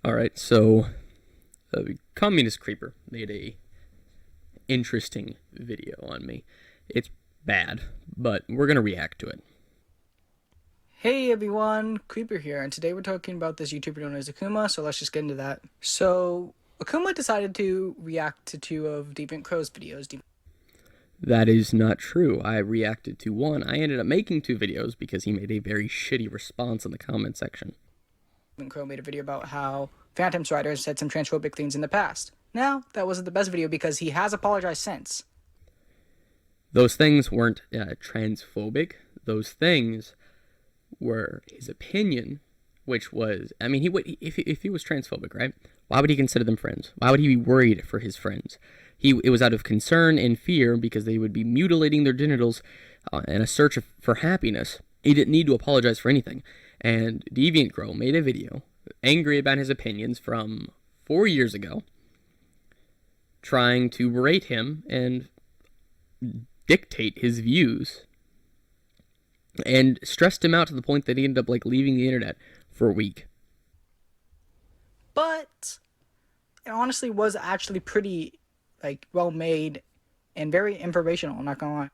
Alright, so Communist Creeper made a interesting video on me. It's bad, but we're gonna react to it. Hey everyone, Creeper here, and today we're talking about this YouTuber known as Akuma, so let's just get into that. So, Akuma decided to react to two of Degenerate Crow's videos. That is not true. I reacted to one. I ended up making two videos because he made a very shitty response in the comment section. Degenerate Crow made a video about how Phantom's writer said some transphobic things in the past. Now, that wasn't the best video because he has apologized since. Those things weren't transphobic. Those things were his opinion, which was, I mean, he would if he was transphobic, right? Why would he consider them friends? Why would he be worried for his friends? It was out of concern and fear because they would be mutilating their genitals in a search for happiness. He didn't need to apologize for anything. And Deviant Crow made a video angry about his opinions from 4 years ago, trying to berate him and dictate his views, and stressed him out to the point that he ended up leaving the internet for a week. But it honestly was actually pretty well made and very informational, I'm not gonna lie.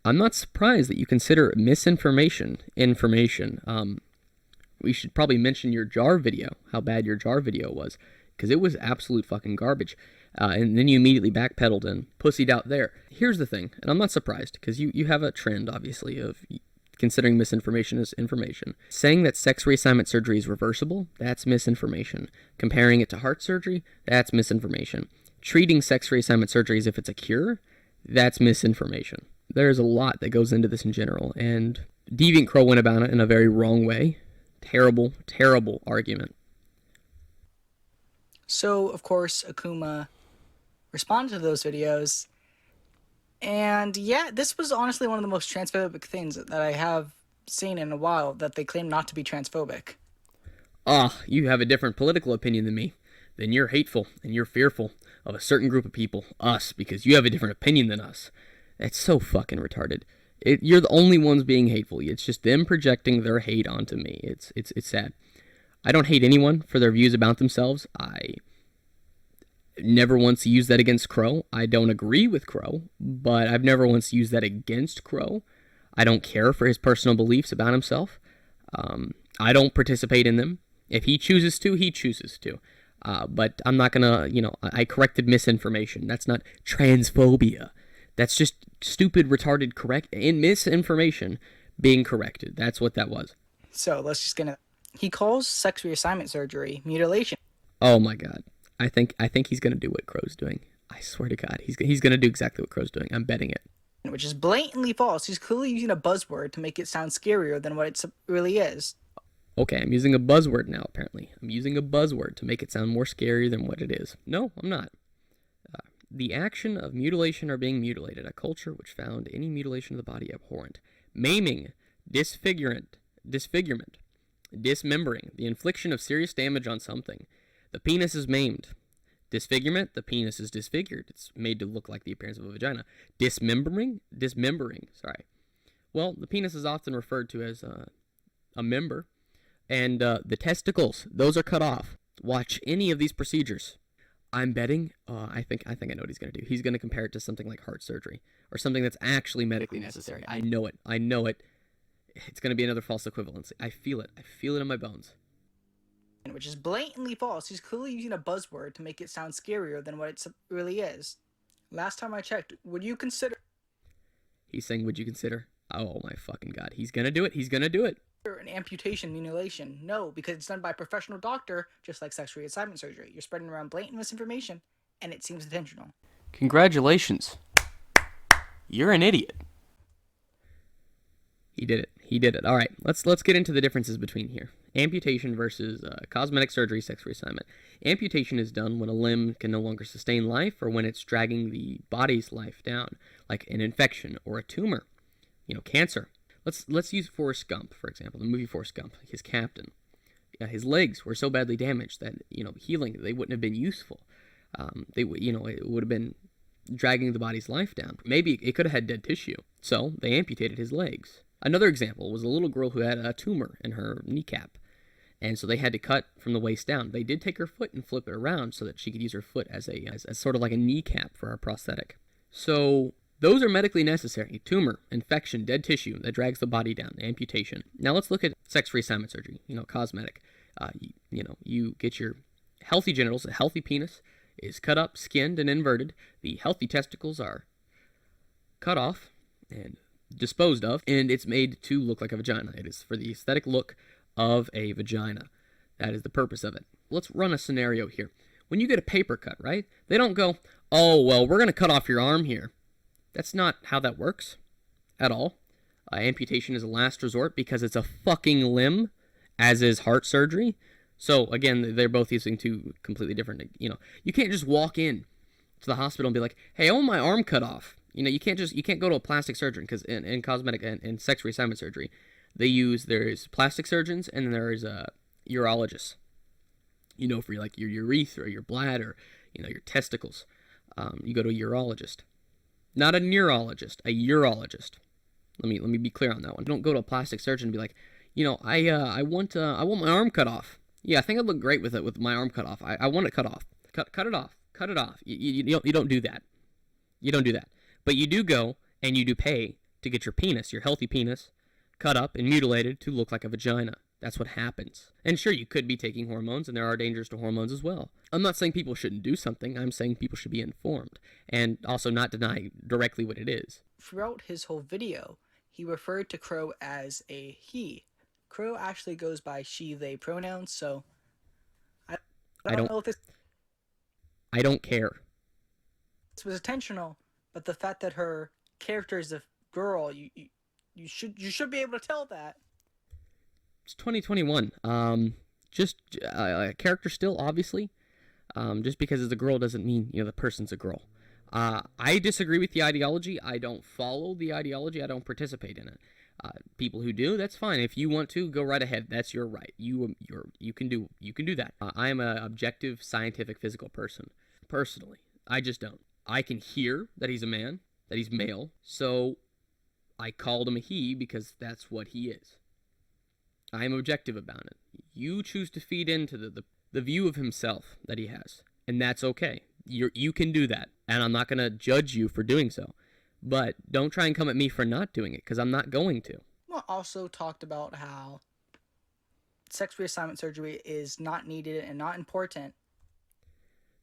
I'm not surprised that you consider misinformation information. We should probably mention your jar video, how bad your jar video was, because it was absolute fucking garbage. And then you immediately backpedaled and pussied out there. Here's the thing, and I'm not surprised, because you have a trend, obviously, of considering misinformation as information. Saying that sex reassignment surgery is reversible, that's misinformation. Comparing it to heart surgery, that's misinformation. Treating sex reassignment surgery as if it's a cure, that's misinformation. There's a lot that goes into this in general, and Deviant Crow went about it in a very wrong way. Terrible, terrible argument. So, of course, Akuma responded to those videos. And yeah, this was honestly one of the most transphobic things that I have seen in a while, that they claim not to be transphobic. You have a different political opinion than me. Then you're hateful and you're fearful of a certain group of people, us, because you have a different opinion than us. That's so fucking retarded. You're the only ones being hateful. It's just them projecting their hate onto me. It's sad. I don't hate anyone for their views about themselves. I never once used that against Crow. I don't agree with Crow, but I've never once used that against Crow. I don't care for his personal beliefs about himself. I don't participate in them. If he chooses to, he chooses to. But I'm not gonna, I corrected misinformation. That's not transphobia. That's just stupid, retarded in misinformation being corrected. That's what that was. So let's just get into. He calls sex reassignment surgery mutilation. Oh my god. I think he's gonna do what Crow's doing. I swear to God, he's gonna do exactly what Crow's doing. I'm betting it. Which is blatantly false. He's clearly using a buzzword to make it sound scarier than what it really is. Okay, I'm using a buzzword now, apparently. I'm using a buzzword to make it sound more scary than what it is. No, I'm not. The action of mutilation or being mutilated, a culture which found any mutilation of the body abhorrent. Maiming, disfigurement, dismembering, the infliction of serious damage on something. The penis is maimed. Disfigurement, the penis is disfigured. It's made to look like the appearance of a vagina. Dismembering, sorry. Well, the penis is often referred to as a member. And the testicles, those are cut off. Watch any of these procedures. I'm betting, I think I know what he's going to do. He's going to compare it to something like heart surgery, or something that's actually medically necessary. I know it. It's going to be another false equivalency. I feel it in my bones. Which is blatantly false. He's clearly using a buzzword to make it sound scarier than what it really is. Last time I checked, would you consider... He's saying, would you consider? Oh my fucking God. He's going to do it. He's going to do it. An amputation mutilation? No, because it's done by a professional doctor, just like sex reassignment surgery. You're spreading around blatant misinformation, and it seems intentional. Congratulations. You're an idiot. He did it. All right, let's get into the differences between here. Amputation versus cosmetic surgery, sex reassignment. Amputation is done when a limb can no longer sustain life, or when it's dragging the body's life down, like an infection or a tumor, cancer. Let's use Forrest Gump, for example, the movie Forrest Gump, his captain. His legs were so badly damaged that, healing, they wouldn't have been useful. It would have been dragging the body's life down. Maybe it could have had dead tissue, so they amputated his legs. Another example was a little girl who had a tumor in her kneecap, And so they had to cut from the waist down. They did take her foot and flip it around so that she could use her foot as sort of like a kneecap for our prosthetic. So those are medically necessary. Tumor, infection, dead tissue that drags the body down, amputation. Now let's look at sex reassignment surgery, cosmetic. You get your healthy genitals, a healthy penis is cut up, skinned, and inverted. The healthy testicles are cut off and disposed of, and it's made to look like a vagina. It is for the aesthetic look of a vagina. That is the purpose of it. Let's run a scenario here. When you get a paper cut, right? They don't go, oh, well, we're going to cut off your arm here. That's not how that works at all. Amputation is a last resort because it's a fucking limb, as is heart surgery. So, again, they're both using two completely different, You can't just walk in to the hospital and be like, hey, I want my arm cut off. You can't go to a plastic surgeon because in cosmetic and sex reassignment surgery, there's plastic surgeons and then there's urologists. For like your urethra, your bladder, your testicles. You go to a urologist. Not a neurologist, a urologist. Let me be clear on that one. Don't go to a plastic surgeon and be like, I want my arm cut off. Yeah, I think I'd look great with it with my arm cut off. I want it cut off. Cut it off. Cut it off. You don't do that. You don't do that. But you do go and you do pay to get your penis, your healthy penis, cut up and mutilated to look like a vagina. That's what happens. And sure, you could be taking hormones, and there are dangers to hormones as well. I'm not saying people shouldn't do something. I'm saying people should be informed and also not deny directly what it is. Throughout his whole video, he referred to Crow as a he. Crow actually goes by she, they pronouns, so I don't know if this... I don't care. This was intentional, but the fact that her character is a girl, you should be able to tell that. It's 2021. Character still, obviously. Just because it's a girl doesn't mean, the person's a girl. I disagree with the ideology. I don't follow the ideology. I don't participate in it. People who do, that's fine. If you want to, go right ahead. That's your right. You can do that. I am an objective, scientific, physical person. Personally, I just don't. I can hear that he's a man, that he's male, so I called him a he because that's what he is. I am objective about it. You choose to feed into the view of himself that he has, and that's okay. You can do that, and I'm not going to judge you for doing so. But don't try and come at me for not doing it, because I'm not going to. Well, also talked about how sex reassignment surgery is not needed and not important.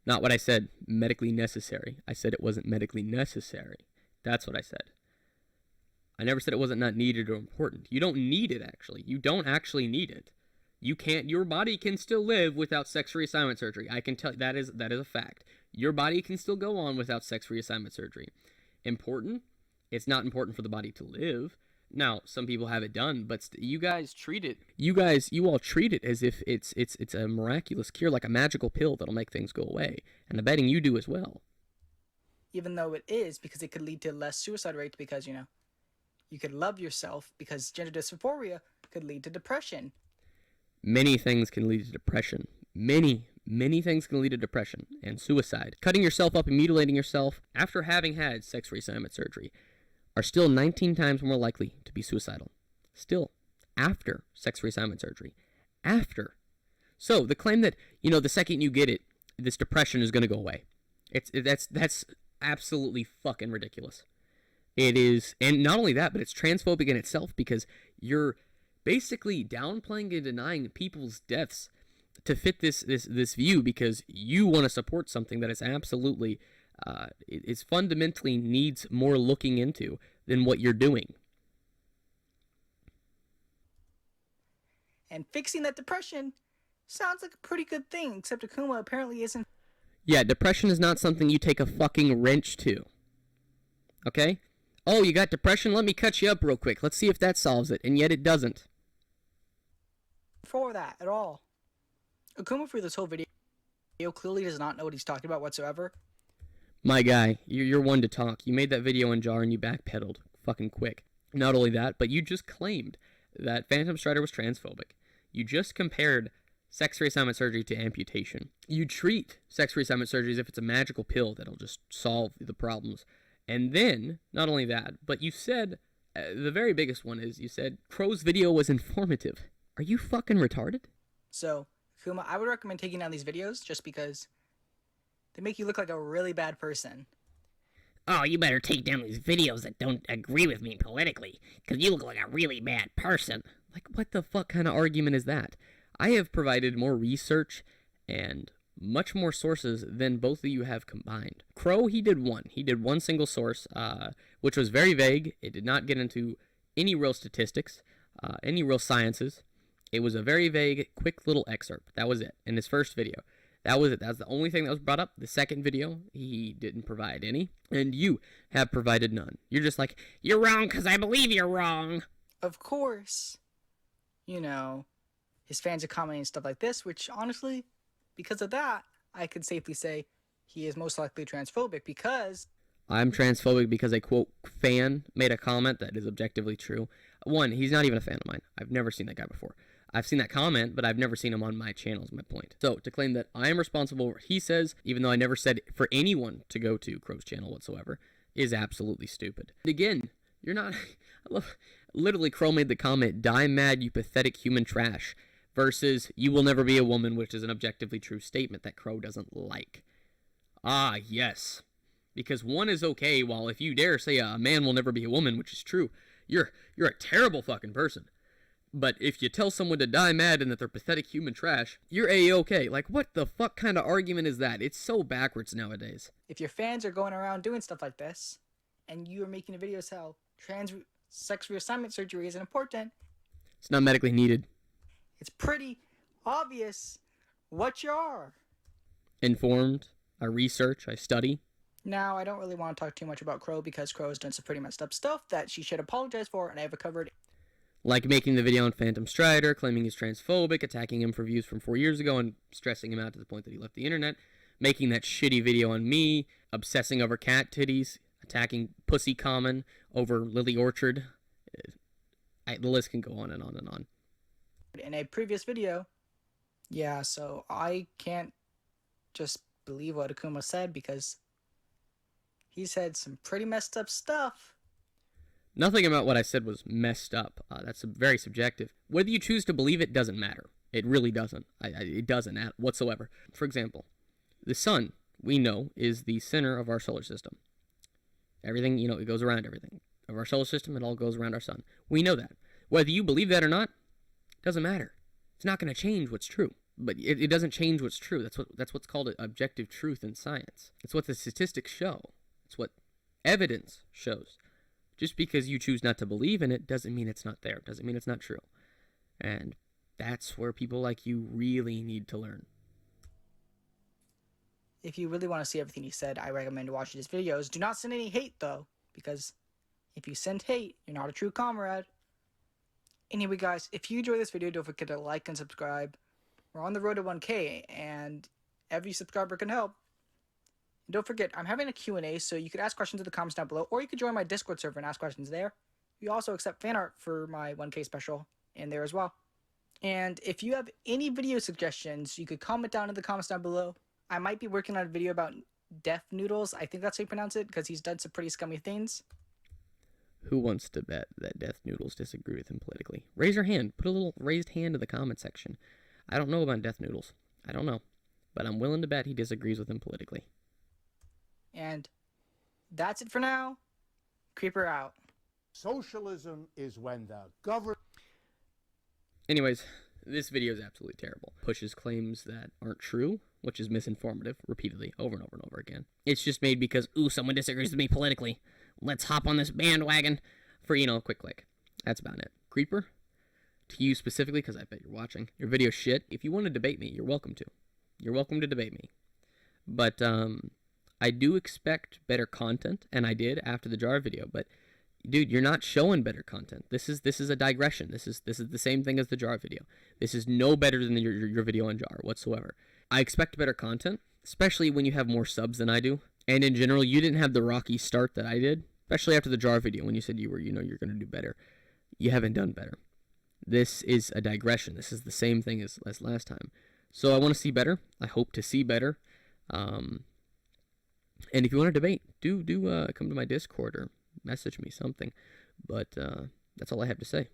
Not what I said, medically necessary. I said it wasn't medically necessary. That's what I said. I never said it wasn't not needed or important. You don't need it, actually. You don't actually need it. Your body can still live without sex reassignment surgery. I can tell you, that is a fact. Your body can still go on without sex reassignment surgery. Important? It's not important for the body to live. Now, some people have it done, but you all treat it as if it's a miraculous cure, like a magical pill that'll make things go away. And I'm betting you do as well. Even though it is, because it could lead to less suicide rates, because, you could love yourself, because gender dysphoria could lead to depression. Many things can lead to depression. Many things can lead to depression and suicide. Cutting yourself up and mutilating yourself after having had sex reassignment surgery are still 19 times more likely to be suicidal. Still, after sex reassignment surgery. After. So, the claim that, the second you get it, this depression is going to go away. That's absolutely fucking ridiculous. It is, and not only that, but it's transphobic in itself because you're basically downplaying and denying people's deaths to fit this view because you want to support something that is absolutely is fundamentally needs more looking into than what you're doing. And fixing that depression sounds like a pretty good thing, except Akumu apparently isn't. Yeah, depression is not something you take a fucking wrench to. Okay? Oh, you got depression? Let me cut you up real quick. Let's see if that solves it. And yet it doesn't. For that at all. Akumu, for this whole video, clearly does not know what he's talking about whatsoever. My guy, you're one to talk. You made that video in jar and you backpedaled fucking quick. Not only that, but you just claimed that Phantom Strider was transphobic. You just compared sex reassignment surgery to amputation. You treat sex reassignment surgery as if it's a magical pill that'll just solve the problems. And then, not only that, but you said, the very biggest one is, you said Crow's video was informative. Are you fucking retarded? So, Kuma, I would recommend taking down these videos just because they make you look like a really bad person. Oh, you better take down these videos that don't agree with me politically, because you look like a really bad person. Like, what the fuck kind of argument is that? I have provided more research and much more sources than both of you have combined. Crow, he did one. He did one single source, which was very vague. It did not get into any real statistics, any real sciences. It was a very vague, quick little excerpt. That was it in his first video. That was it. That's the only thing that was brought up. The second video, he didn't provide any. And you have provided none. You're just like, you're wrong because I believe you're wrong. Of course, you know, his fans are commenting stuff like this, which honestly, because of that, I could safely say he is most likely transphobic because... I'm transphobic because a, quote, fan made a comment that is objectively true. One, he's not even a fan of mine. I've never seen that guy before. I've seen that comment, but I've never seen him on my channel is my point. So, to claim that I am responsible for what he says, even though I never said for anyone to go to Crow's channel whatsoever, is absolutely stupid. Again, you're not... Literally, Crow made the comment, die mad, you pathetic human trash, versus you will never be a woman, which is an objectively true statement that Crow doesn't like. Ah, yes. Because one is okay, while if you dare say a man will never be a woman, which is true, you're a terrible fucking person. But if you tell someone to die mad and that they're pathetic human trash, you're A-okay. Like, what the fuck kind of argument is that? It's so backwards nowadays. If your fans are going around doing stuff like this, and you are making a video how sex reassignment surgery isn't important, it's not medically needed. It's pretty obvious what you are. Informed. I research. I study. Now, I don't really want to talk too much about Crow because Crow has done some pretty messed up stuff that she should apologize for, and I have covered. Like making the video on Phantom Strider, claiming he's transphobic, attacking him for views from 4 years ago and stressing him out to the point that he left the internet, making that shitty video on me, obsessing over cat titties, attacking Pussy Common over Lily Orchard. The list can go on and on and on. In a previous video, yeah, so I can't just believe what Akumu said because he said some pretty messed up stuff. Nothing about what I said was messed up. That's very subjective. Whether you choose to believe it doesn't matter. It really doesn't. It doesn't whatsoever. For example, the sun, we know, is the center of our solar system. Everything, it goes around everything. Of our solar system, it all goes around our sun. We know that. Whether you believe that or not, it doesn't matter. It's not going to change what's true. But it doesn't change what's true. That's what's called objective truth in science. It's what the statistics show. It's what evidence shows. Just because you choose not to believe in it doesn't mean it's not there. Doesn't mean it's not true. And that's where people like you really need to learn. If you really want to see everything he said, I recommend watching his videos. Do not send any hate, though, because if you send hate, you're not a true comrade. Anyway, guys, if you enjoyed this video, don't forget to like and subscribe. We're on the road to 1K, and every subscriber can help. And don't forget, I'm having a Q&A, so you could ask questions in the comments down below, or you could join my Discord server and ask questions there. We also accept fan art for my 1K special in there as well. And if you have any video suggestions, you could comment down in the comments down below. I might be working on a video about Death Noodles. I think that's how you pronounce it, because he's done some pretty scummy things. Who wants to bet that Death Noodles disagree with him politically? Raise your hand. Put a little raised hand in the comment section. I don't know about Death Noodles. I don't know. But I'm willing to bet he disagrees with him politically. And that's it for now. Creeper out. Socialism is when the government... Anyways, this video is absolutely terrible. Pushes claims that aren't true, which is misinformative, repeatedly, over and over and over again. It's just made because, ooh, someone disagrees with me politically. Let's hop on this bandwagon for, a quick click. That's about it. Creeper, to you specifically, because I bet you're watching, your video's shit. If you want to debate me, you're welcome to. You're welcome to debate me. But, I do expect better content, and I did after the jar video, but dude, you're not showing better content. This is a digression. This is the same thing as the jar video. This is no better than your video on jar whatsoever. I expect better content, especially when you have more subs than I do. And in general, you didn't have the rocky start that I did, especially after the jar video when you said you were, you're going to do better. You haven't done better. This is a digression. This is the same thing as last time. So I want to see better. I hope to see better. And if you want to debate, do come to my Discord or message me something. But that's all I have to say.